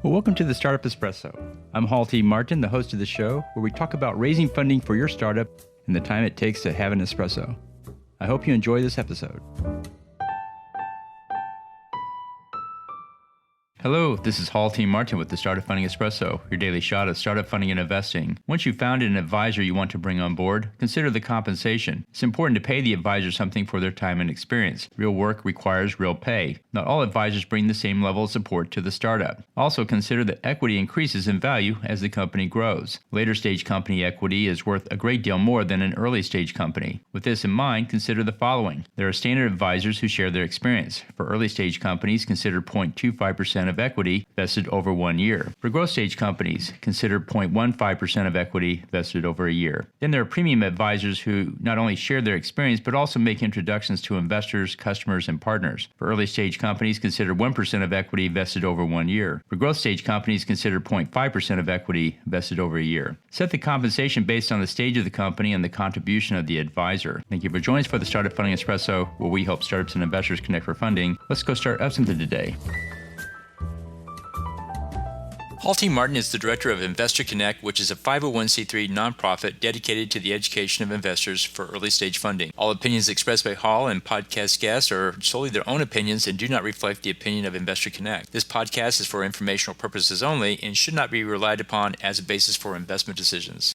Well, welcome to the Startup Espresso. I'm Hall T. Martin, the host of the show, where we talk about raising funding for your startup and the time it takes to have an espresso. I hope you enjoy this episode. Hello, this is Hall T. Martin with the Startup Funding Espresso, your daily shot of startup funding and investing. Once you've found an advisor you want to bring on board, consider the compensation. It's important to pay the advisor something for their time and experience. Real work requires real pay. Not all advisors bring the same level of support to the startup. Also consider that equity increases in value as the company grows. Later stage company equity is worth a great deal more than an early stage company. With this in mind, consider the following. There are standard advisors who share their experience. For early stage companies, consider 0.25% of equity vested over 1 year. For growth stage companies, consider 0.15% of equity vested over a year. Then there are premium advisors who not only share their experience, but also make introductions to investors, customers, and partners. For early stage companies, consider 1% of equity vested over 1 year. For growth stage companies, consider 0.5% of equity vested over a year. Set the compensation based on the stage of the company and the contribution of the advisor. Thank you for joining us for the Startup Funding Espresso, where we help startups and investors connect for funding. Let's go start up something today. Hall T. Martin is the director of Investor Connect, which is a 501c3 nonprofit dedicated to the education of investors for early-stage funding. All opinions expressed by Hall and podcast guests are solely their own opinions and do not reflect the opinion of Investor Connect. This podcast is for informational purposes only and should not be relied upon as a basis for investment decisions.